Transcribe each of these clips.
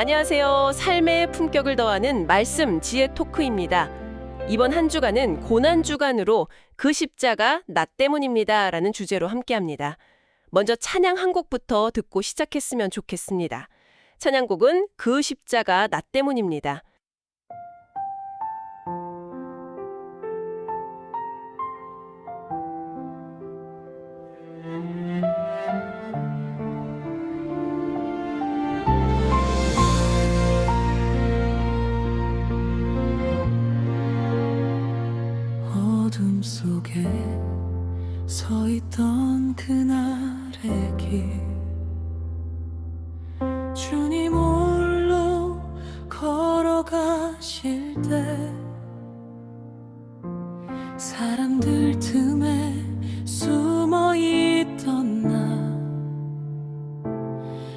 안녕하세요. 삶의 품격을 더하는 말씀 지혜 토크입니다. 이번 한 주간은 고난 주간으로 그 십자가 나 때문입니다 라는 주제로 함께합니다. 먼저 찬양 한 곡부터 듣고 시작했으면 좋겠습니다. 찬양곡은 그 십자가 나 때문입니다. 어둠 속에 서 있던 그날의 길, 주님 홀로 걸어가실 때 사람들 틈에 숨어 있던 나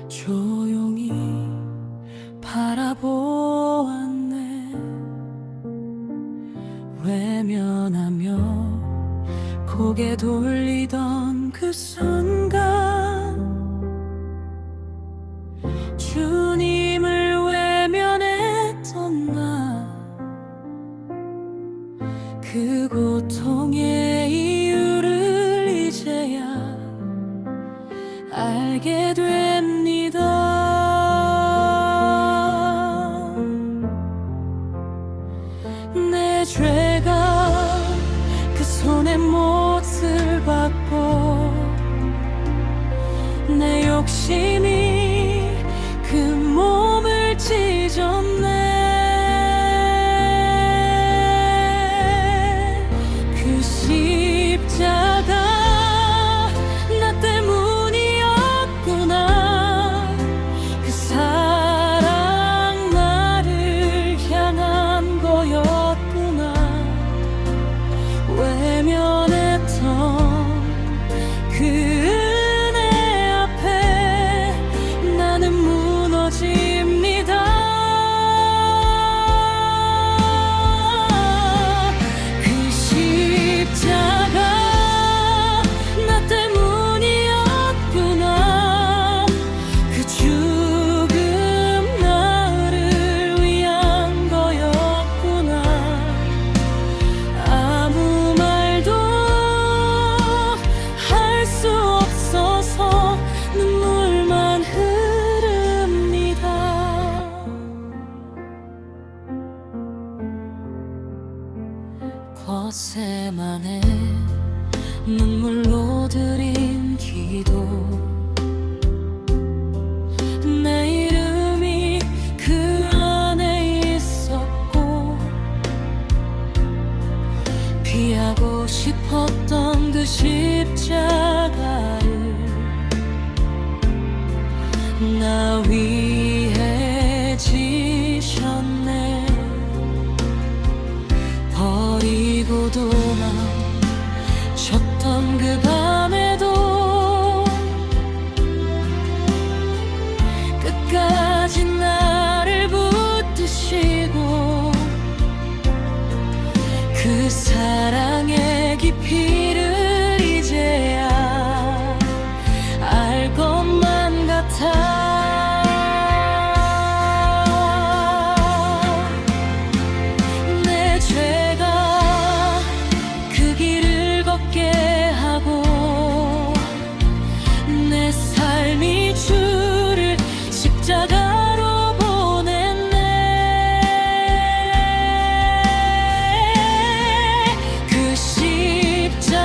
조용히 바라보았네. 외면하며 고개 돌리던 그 순간 주님을 외면했던 나, 그 고통의 이유를 이제야 알게 됩니다. 내 죄가 그 손에 못을 박고 내 욕심이 그 몸을 찢었네. 그 십자가 나 때문이었구나. 그 사랑 나를 향한 거였구나. 외면했던 그 은혜 앞에 나는 무너집니다. 그 십자가 나 때문이었구나. 그 죽음 나를 위한 거였구나. 아무 말도 할 수 없어서 눈물만 흐릅니다. 겉세만에 눈물로 드린 기도, 내 이름이 그 안에 있었고 피하고 싶었던 그 십자가를 나 위해 지셨네. 버리고 도망쳤던 그 밤에도 끝까지 나를 붙드시고 그 사랑의 깊이를 이제야 알 것만 같아. 내 죄가 그 길을 걷게 하고 내 삶이 주를 십자가로 보냈네. 그 십자가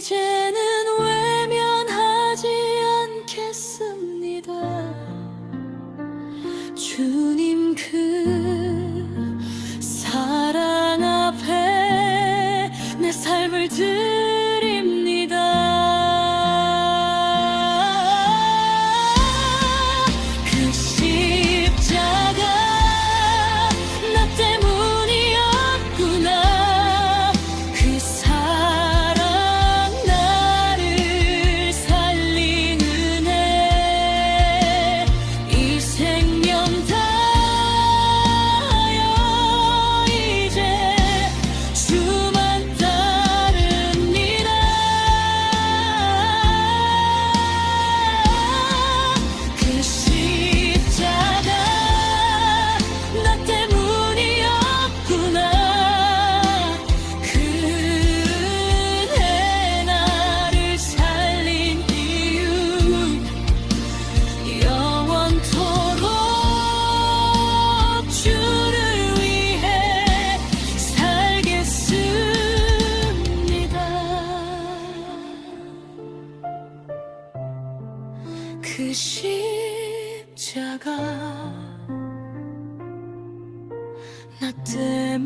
이제는 외면하지 않겠습니다. 주님 그 사랑 앞에 내 삶을 드립니다. 그 십자가 나 때문이었구나. 그 사랑 나를 살린 은혜 이 생명 다하여 이제 주만 따릅니다. 그 십자가 나 때문이었구나. 그 은혜 나를 살린 이유 영원토록 주를 위해 살겠습니다. 그 십자가 나 때문이었구나.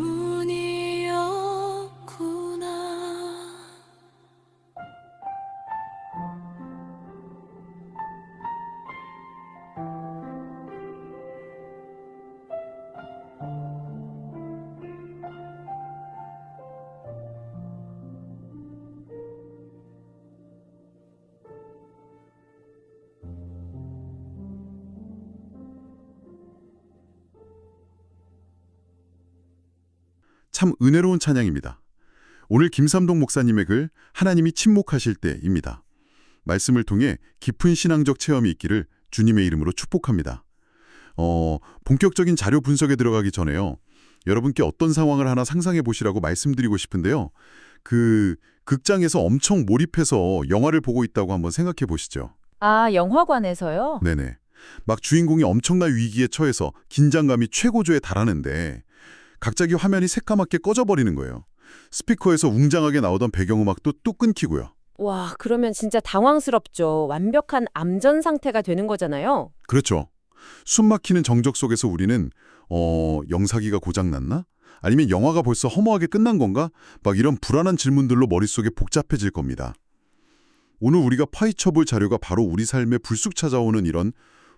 참 은혜로운 찬양입니다. 오늘 김삼동 목사님의 글 하나님이 침묵하실 때입니다. 말씀을 통해 깊은 신앙적 체험이 있기를 주님의 이름으로 축복합니다. 본격적인 자료 분석에 들어가기 전에요. 여러분께 어떤 상황을 하나 상상해 보시라고 말씀드리고 싶은데요. 그 극장에서 엄청 몰입해서 영화를 보고 있다고 한번 생각해 보시죠. 아, 영화관에서요? 네네. 막 주인공이 엄청난 위기에 처해서 긴장감이 최고조에 달하는데 갑자기 화면이 새까맣게 꺼져버리는 거예요. 스피커에서 웅장하게 나오던 배경음악도 뚝 끊기고요. 와, 그러면 진짜 당황스럽죠. 완벽한 암전 상태가 되는 거잖아요. 그렇죠. 숨 막히는 정적 속에서 우리는 영사기가 고장났나? 아니면 영화가 벌써 허무하게 끝난 건가? 막 이런 불안한 질문들로 머릿속에 복잡해질 겁니다. 오늘 우리가 파헤쳐볼 자료가 바로 우리 삶에 불쑥 찾아오는 이런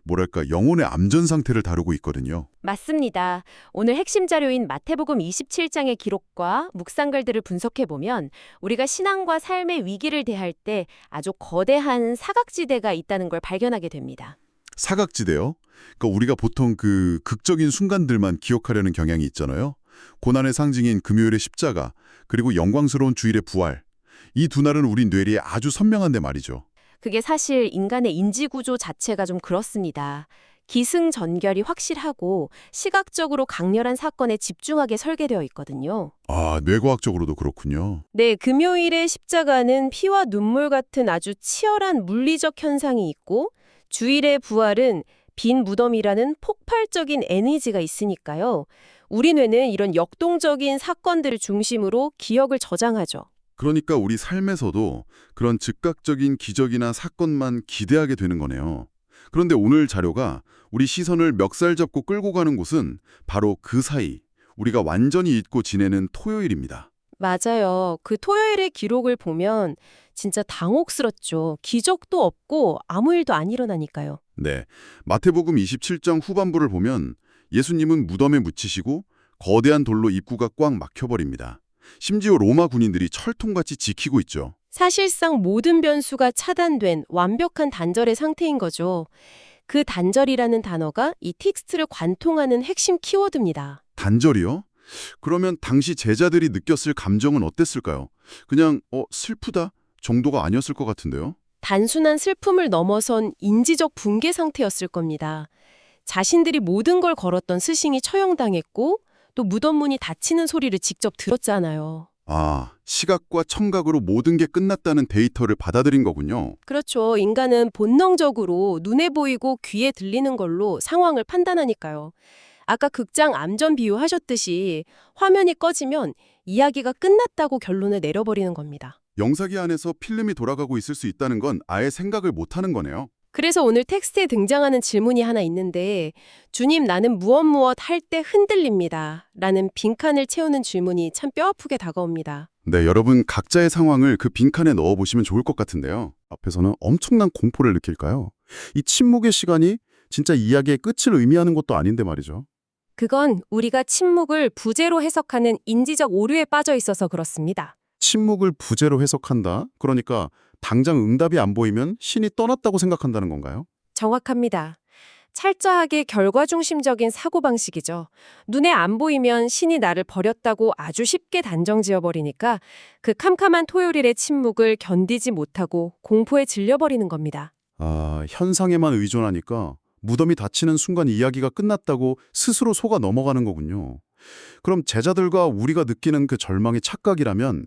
뭐랄까 영혼의 암전 상태를 다루고 있거든요. 맞습니다. 오늘 핵심 자료인 마태복음 27장의 기록과 묵상글들을 분석해보면 우리가 신앙과 삶의 위기를 대할 때 아주 거대한 사각지대가 있다는 걸 발견하게 됩니다. 사각지대요? 그러니까 우리가 보통 그 극적인 순간들만 기억하려는 경향이 있잖아요. 고난의 상징인 금요일의 십자가, 그리고 영광스러운 주일의 부활. 이 두 날은 우리 뇌리에 아주 선명한데 말이죠. 그게 사실 인간의 인지구조 자체가 좀 그렇습니다. 기승전결이 확실하고 시각적으로 강렬한 사건에 집중하게 설계되어 있거든요. 아, 뇌과학적으로도 그렇군요. 네, 금요일의 십자가는 피와 눈물 같은 아주 치열한 물리적 현상이 있고 주일의 부활은 빈 무덤이라는 폭발적인 에너지가 있으니까요. 우리 뇌는 이런 역동적인 사건들을 중심으로 기억을 저장하죠. 그러니까 우리 삶에서도 그런 즉각적인 기적이나 사건만 기대하게 되는 거네요. 그런데 오늘 자료가 우리 시선을 멱살 잡고 끌고 가는 곳은 바로 그 사이, 우리가 완전히 잊고 지내는 토요일입니다. 맞아요. 그 토요일의 기록을 보면 진짜 당혹스럽죠. 기적도 없고 아무 일도 안 일어나니까요. 네, 마태복음 27장 후반부를 보면 예수님은 무덤에 묻히시고 거대한 돌로 입구가 꽉 막혀버립니다. 심지어 로마 군인들이 철통같이 지키고 있죠. 사실상 모든 변수가 차단된 완벽한 단절의 상태인 거죠. 그 단절이라는 단어가 이 텍스트를 관통하는 핵심 키워드입니다. 단절이요? 그러면 당시 제자들이 느꼈을 감정은 어땠을까요? 그냥 슬프다 정도가 아니었을 것 같은데요. 단순한 슬픔을 넘어선 인지적 붕괴 상태였을 겁니다. 자신들이 모든 걸 걸었던 스승이 처형당했고 또 무덤 문이 닫히는 소리를 직접 들었잖아요. 아, 시각과 청각으로 모든 게 끝났다는 데이터를 받아들인 거군요. 그렇죠. 인간은 본능적으로 눈에 보이고 귀에 들리는 걸로 상황을 판단하니까요. 아까 극장 암전 비유하셨듯이 화면이 꺼지면 이야기가 끝났다고 결론을 내려버리는 겁니다. 영사기 안에서 필름이 돌아가고 있을 수 있다는 건 아예 생각을 못하는 거네요. 그래서 오늘 텍스트에 등장하는 질문이 하나 있는데 주님 나는 무엇 할 때 흔들립니다. 라는 빈칸을 채우는 질문이 참 뼈아프게 다가옵니다. 네, 여러분 각자의 상황을 그 빈칸에 넣어보시면 좋을 것 같은데요. 앞에서는 엄청난 공포를 느낄까요? 이 침묵의 시간이 진짜 이야기의 끝을 의미하는 것도 아닌데 말이죠. 그건 우리가 침묵을 부재로 해석하는 인지적 오류에 빠져 있어서 그렇습니다. 침묵을 부재로 해석한다? 그러니까 당장 응답이 안 보이면 신이 떠났다고 생각한다는 건가요? 정확합니다. 철저하게 결과중심적인 사고방식이죠. 눈에 안 보이면 신이 나를 버렸다고 아주 쉽게 단정지어버리니까 그 캄캄한 토요일의 침묵을 견디지 못하고 공포에 질려버리는 겁니다. 아, 현상에만 의존하니까 무덤이 닫히는 순간 이야기가 끝났다고 스스로 속아 넘어가는 거군요. 그럼 제자들과 우리가 느끼는 그 절망이 착각이라면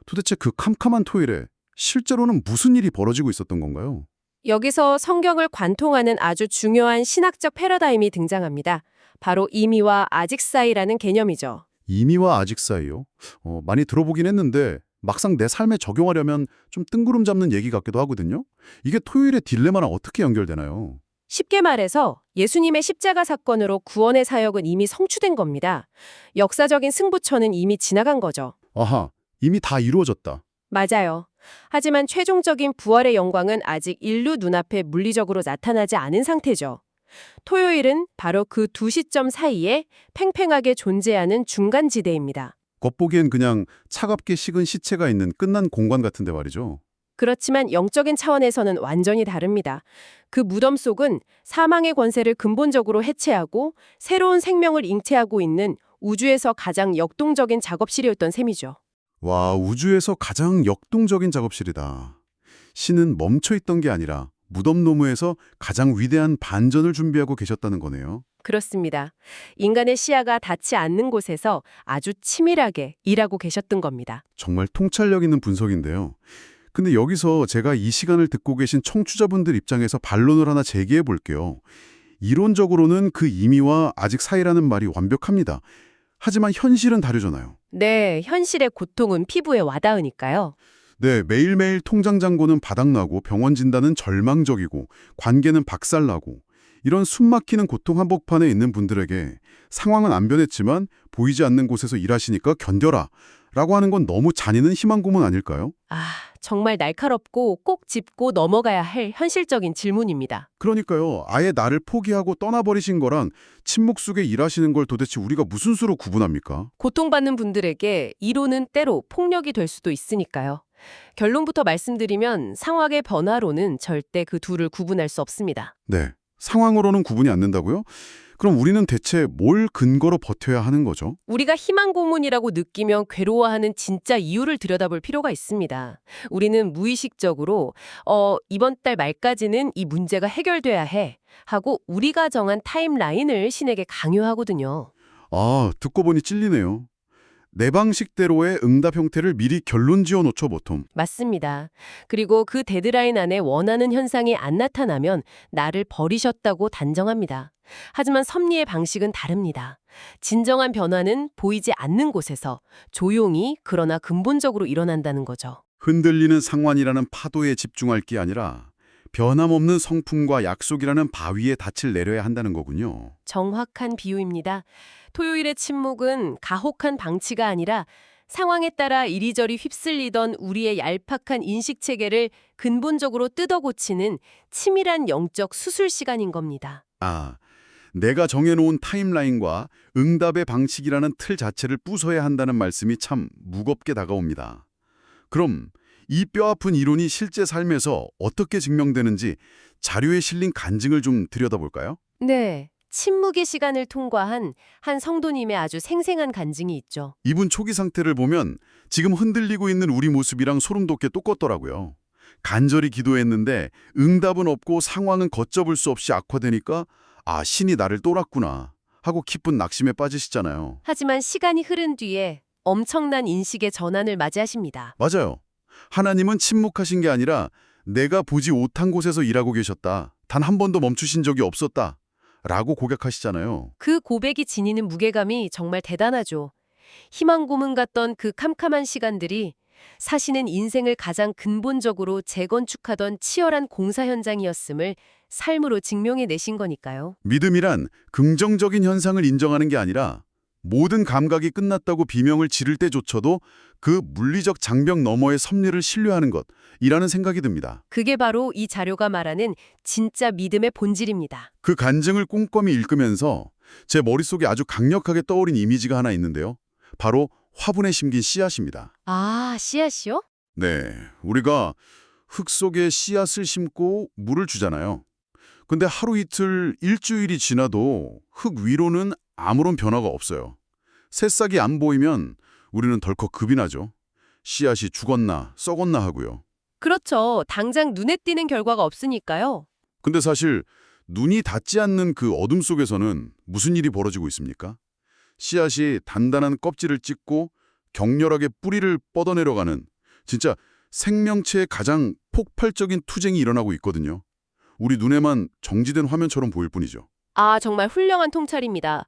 도대체 그 캄캄한 토요일에 실제로는 무슨 일이 벌어지고 있었던 건가요? 여기서 성경을 관통하는 아주 중요한 신학적 패러다임이 등장합니다. 바로 이미와 아직 사이라는 개념이죠. 이미와 아직 사이요? 많이 들어보긴 했는데 막상 내 삶에 적용하려면 좀 뜬구름 잡는 얘기 같기도 하거든요. 이게 토요일의 딜레마랑 어떻게 연결되나요? 쉽게 말해서 예수님의 십자가 사건으로 구원의 사역은 이미 성취된 겁니다. 역사적인 승부처는 이미 지나간 거죠. 아하, 이미 다 이루어졌다. 맞아요. 하지만 최종적인 부활의 영광은 아직 인류 눈앞에 물리적으로 나타나지 않은 상태죠. 토요일은 바로 그 두 시점 사이에 팽팽하게 존재하는 중간지대입니다. 겉보기엔 그냥 차갑게 식은 시체가 있는 끝난 공간 같은데 말이죠. 그렇지만 영적인 차원에서는 완전히 다릅니다. 그 무덤 속은 사망의 권세를 근본적으로 해체하고 새로운 생명을 잉태하고 있는 우주에서 가장 역동적인 작업실이었던 셈이죠. 와, 우주에서 가장 역동적인 작업실이다. 신은 멈춰있던 게 아니라 무덤 너머에서 가장 위대한 반전을 준비하고 계셨다는 거네요. 그렇습니다. 인간의 시야가 닿지 않는 곳에서 아주 치밀하게 일하고 계셨던 겁니다. 정말 통찰력 있는 분석인데요. 근데 여기서 제가 이 시간을 듣고 계신 청취자분들 입장에서 반론을 하나 제기해 볼게요. 이론적으로는 그 이미와 아직 사이라는 말이 완벽합니다. 하지만 현실은 다르잖아요. 네, 현실의 고통은 피부에 와닿으니까요. 네, 매일매일 통장 잔고는 바닥나고 병원 진단은 절망적이고 관계는 박살나고 이런 숨막히는 고통 한복판에 있는 분들에게 상황은 안 변했지만 보이지 않는 곳에서 일하시니까 견뎌라 라고 하는 건 너무 잔인한 희망 고문 아닐까요? 아, 정말 날카롭고 꼭 짚고 넘어가야 할 현실적인 질문입니다. 그러니까요. 아예 나를 포기하고 떠나버리신 거랑 침묵 속에 일하시는 걸 도대체 우리가 무슨 수로 구분합니까? 고통받는 분들에게 이론은 때로 폭력이 될 수도 있으니까요. 결론부터 말씀드리면 상황의 변화로는 절대 그 둘을 구분할 수 없습니다. 네. 상황으로는 구분이 안 된다고요? 그럼 우리는 대체 뭘 근거로 버텨야 하는 거죠? 우리가 희망 고문이라고 느끼면 괴로워하는 진짜 이유를 들여다볼 필요가 있습니다. 우리는 무의식적으로 이번 달 말까지는 이 문제가 해결돼야 해 하고 우리가 정한 타임라인을 신에게 강요하거든요. 아, 듣고 보니 찔리네요. 내 방식대로의 응답 형태를 미리 결론 지어 놓죠, 보통. 맞습니다. 그리고 그 데드라인 안에 원하는 현상이 안 나타나면 나를 버리셨다고 단정합니다. 하지만 섭리의 방식은 다릅니다. 진정한 변화는 보이지 않는 곳에서 조용히 그러나 근본적으로 일어난다는 거죠. 흔들리는 상환이라는 파도에 집중할 게 아니라 변함없는 성품과 약속이라는 바위에 닻을 내려야 한다는 거군요. 정확한 비유입니다. 토요일의 침묵은 가혹한 방치가 아니라 상황에 따라 이리저리 휩쓸리던 우리의 얄팍한 인식체계를 근본적으로 뜯어고치는 치밀한 영적 수술 시간인 겁니다. 아, 내가 정해놓은 타임라인과 응답의 방식이라는 틀 자체를 부숴야 한다는 말씀이 참 무겁게 다가옵니다. 그럼 이 뼈아픈 이론이 실제 삶에서 어떻게 증명되는지 자료에 실린 간증을 좀 들여다볼까요? 네, 침묵의 시간을 통과한 한 성도님의 아주 생생한 간증이 있죠. 이분 초기 상태를 보면 지금 흔들리고 있는 우리 모습이랑 소름 돋게 똑같더라고요. 간절히 기도했는데 응답은 없고 상황은 걷잡을 수 없이 악화되니까 아, 신이 나를 떠났구나 하고 깊은 낙심에 빠지시잖아요. 하지만 시간이 흐른 뒤에 엄청난 인식의 전환을 맞이하십니다. 맞아요. 하나님은 침묵하신 게 아니라 내가 보지 못한 곳에서 일하고 계셨다. 단 한 번도 멈추신 적이 없었다. 라고 고백하시잖아요. 그 고백이 지니는 무게감이 정말 대단하죠. 희망 고문 같던 그 캄캄한 시간들이 사시는 인생을 가장 근본적으로 재건축하던 치열한 공사 현장이었음을 삶으로 증명해 내신 거니까요. 믿음이란 긍정적인 현상을 인정하는 게 아니라 모든 감각이 끝났다고 비명을 지를 때조차도 그 물리적 장벽 너머의 섭리를 신뢰하는 것이라는 생각이 듭니다. 그게 바로 이 자료가 말하는 진짜 믿음의 본질입니다. 그 간증을 꼼꼼히 읽으면서 제 머릿속에 아주 강력하게 떠오른 이미지가 하나 있는데요. 바로 화분에 심긴 씨앗입니다. 아, 씨앗이요? 네, 우리가 흙 속에 씨앗을 심고 물을 주잖아요. 근데 하루 이틀, 일주일이 지나도 흙 위로는 아무런 변화가 없어요. 새싹이 안 보이면 우리는 덜컥 겁이 나죠. 씨앗이 죽었나 썩었나 하고요. 그렇죠. 당장 눈에 띄는 결과가 없으니까요. 근데 사실 눈이 닿지 않는 그 어둠 속에서는 무슨 일이 벌어지고 있습니까? 씨앗이 단단한 껍질을 찢고 격렬하게 뿌리를 뻗어내려가는 진짜 생명체의 가장 폭발적인 투쟁이 일어나고 있거든요. 우리 눈에만 정지된 화면처럼 보일 뿐이죠. 아, 정말 훌륭한 통찰입니다.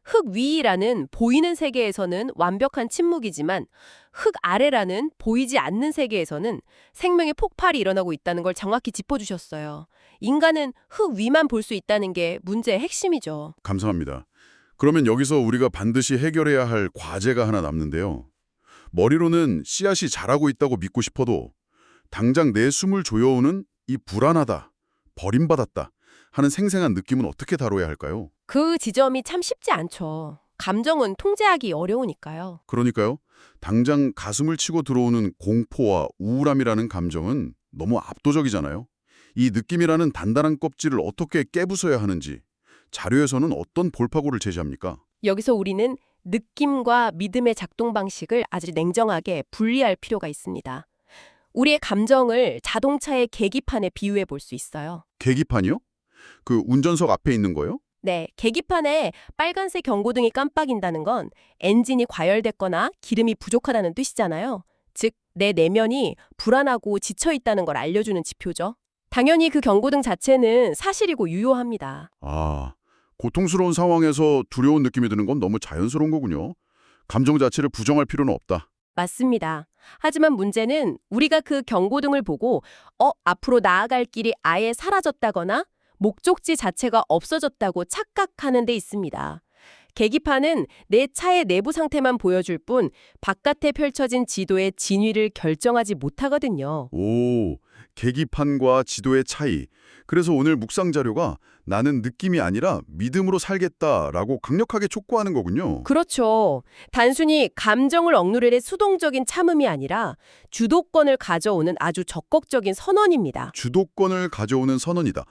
흙 위라는 보이는 세계에서는 완벽한 침묵이지만 흙 아래라는 보이지 않는 세계에서는 생명의 폭발이 일어나고 있다는 걸 정확히 짚어주셨어요. 인간은 흙 위만 볼 수 있다는 게 문제의 핵심이죠. 감사합니다. 그러면 여기서 우리가 반드시 해결해야 할 과제가 하나 남는데요. 머리로는 씨앗이 자라고 있다고 믿고 싶어도 당장 내 숨을 조여오는 이 불안하다, 버림받았다 하는 생생한 느낌은 어떻게 다뤄야 할까요? 그 지점이 참 쉽지 않죠. 감정은 통제하기 어려우니까요. 그러니까요. 당장 가슴을 치고 들어오는 공포와 우울함이라는 감정은 너무 압도적이잖아요. 이 느낌이라는 단단한 껍질을 어떻게 깨부숴야 하는지 자료에서는 어떤 볼파고를 제시합니까? 여기서 우리는 느낌과 믿음의 작동 방식을 아주 냉정하게 분리할 필요가 있습니다. 우리의 감정을 자동차의 계기판에 비유해 볼 수 있어요. 계기판이요? 그 운전석 앞에 있는 거요? 네, 계기판에 빨간색 경고등이 깜빡인다는 건 엔진이 과열됐거나 기름이 부족하다는 뜻이잖아요. 즉, 내 내면이 불안하고 지쳐 있다는 걸 알려주는 지표죠. 당연히 그 경고등 자체는 사실이고 유효합니다. 아, 고통스러운 상황에서 두려운 느낌이 드는 건 너무 자연스러운 거군요. 감정 자체를 부정할 필요는 없다. 맞습니다. 하지만 문제는 우리가 그 경고등을 보고 앞으로 나아갈 길이 아예 사라졌다거나 목적지 자체가 없어졌다고 착각하는 데 있습니다. 계기판은 내 차의 내부 상태만 보여줄 뿐 바깥에 펼쳐진 지도의 진위를 결정하지 못하거든요. 오, 계기판과 지도의 차이. 그래서 오늘 묵상 자료가 나는 느낌이 아니라 믿음으로 살겠다라고 강력하게 촉구하는 거군요. 그렇죠. 단순히 감정을 억누르는 수동적인 참음이 아니라 주도권을 가져오는 아주 적극적인 선언입니다. 주도권을 가져오는 선언이다.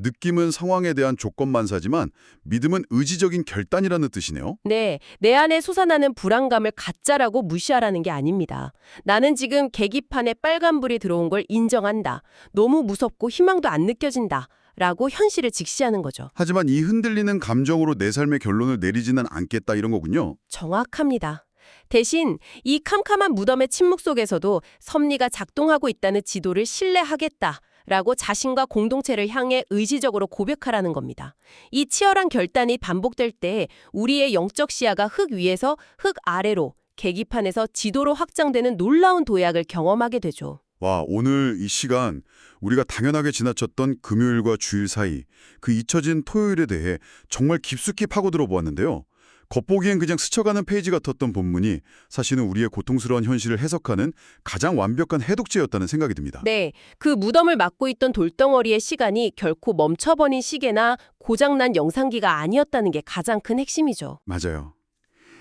느낌은 상황에 대한 조건만사지만 믿음은 의지적인 결단이라는 뜻이네요. 네, 내 안에 솟아나는 불안감을 가짜라고 무시하라는 게 아닙니다. 나는 지금 계기판에 빨간불이 들어온 걸 인정한다. 너무 무섭고 희망도 안 느껴진다. 라고 현실을 직시하는 거죠. 하지만 이 흔들리는 감정으로 내 삶의 결론을 내리지는 않겠다 이런 거군요. 정확합니다. 대신 이 캄캄한 무덤의 침묵 속에서도 섭리가 작동하고 있다는 지도를 신뢰하겠다. 라고 자신과 공동체를 향해 의지적으로 고백하라는 겁니다. 이 치열한 결단이 반복될 때 우리의 영적 시야가 흙 위에서 흙 아래로 계기판에서 지도로 확장되는 놀라운 도약을 경험하게 되죠. 와, 오늘 이 시간 우리가 당연하게 지나쳤던 금요일과 주일 사이 그 잊혀진 토요일에 대해 정말 깊숙이 파고들어 보았는데요. 겉보기엔 그냥 스쳐가는 페이지 같았던 본문이 사실은 우리의 고통스러운 현실을 해석하는 가장 완벽한 해독제였다는 생각이 듭니다. 네, 그 무덤을 막고 있던 돌덩어리의 시간이 결코 멈춰버린 시계나 고장난 영상기가 아니었다는 게 가장 큰 핵심이죠. 맞아요.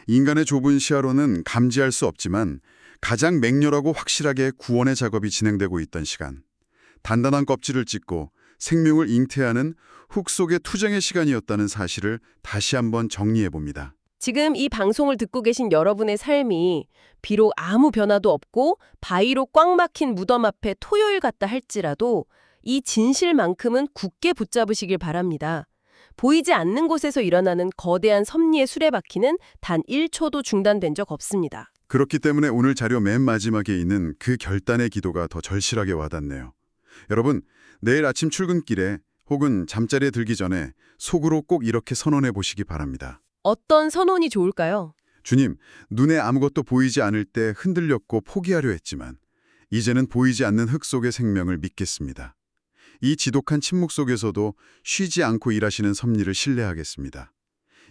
인간의 좁은 시야로는 감지할 수 없지만 가장 맹렬하고 확실하게 구원의 작업이 진행되고 있던 시간. 단단한 껍질을 찢고 생명을 잉태하는 흙 속의 투쟁의 시간이었다는 사실을 다시 한번 정리해봅니다. 지금 이 방송을 듣고 계신 여러분의 삶이 비록 아무 변화도 없고 바위로 꽉 막힌 무덤 앞에 토요일 같다 할지라도 이 진실만큼은 굳게 붙잡으시길 바랍니다. 보이지 않는 곳에서 일어나는 거대한 섭리의 수레바퀴는 단 1초도 중단된 적 없습니다. 그렇기 때문에 오늘 자료 맨 마지막에 있는 그 결단의 기도가 더 절실하게 와닿네요. 여러분, 내일 아침 출근길에 혹은 잠자리에 들기 전에 속으로 꼭 이렇게 선언해 보시기 바랍니다. 어떤 선언이 좋을까요? 주님, 눈에 아무것도 보이지 않을 때 흔들렸고 포기하려 했지만 이제는 보이지 않는 흙 속의 생명을 믿겠습니다. 이 지독한 침묵 속에서도 쉬지 않고 일하시는 섭리를 신뢰하겠습니다.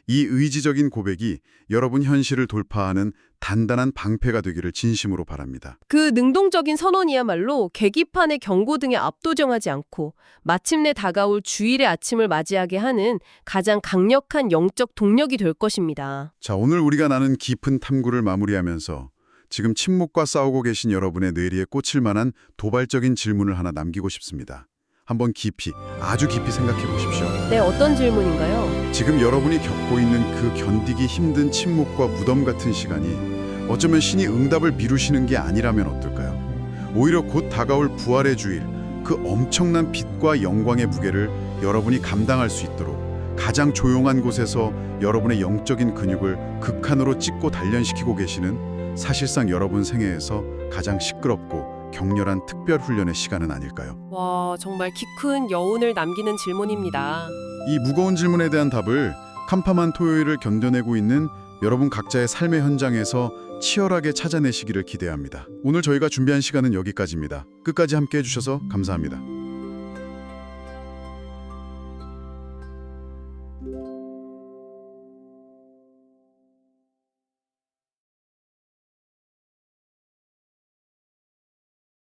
이 의지적인 고백이 여러분 현실을 돌파하는 단단한 방패가 되기를 진심으로 바랍니다. 그 능동적인 선언이야말로 계기판의 경고 등에 압도정하지 않고 마침내 다가올 주일의 아침을 맞이하게 하는 가장 강력한 영적 동력이 될 것입니다. 자, 오늘 우리가 나눈 깊은 탐구를 마무리하면서 지금 침묵과 싸우고 계신 여러분의 뇌리에 꽂힐 만한 도발적인 질문을 하나 남기고 싶습니다. 한번 깊이, 아주 깊이 생각해 보십시오. 네, 어떤 질문인가요? 지금 여러분이 겪고 있는 그 견디기 힘든 침묵과 무덤 같은 시간이 어쩌면 신이 응답을 미루시는 게 아니라면 어떨까요? 오히려 곧 다가올 부활의 주일, 그 엄청난 빛과 영광의 무게를 여러분이 감당할 수 있도록 가장 조용한 곳에서 여러분의 영적인 근육을 극한으로 찢고 단련시키고 계시는 사실상 여러분 생애에서 가장 시끄럽고 격렬한 특별 훈련의 시간은 아닐까요? 와, 정말 키 큰 여운을 남기는 질문입니다. 이 무거운 질문에 대한 답을 캄캄한 토요일을 견뎌내고 있는 여러분 각자의 삶의 현장에서 치열하게 찾아내시기를 기대합니다. 오늘 저희가 준비한 시간은 여기까지입니다. 끝까지 함께 해주셔서 감사합니다.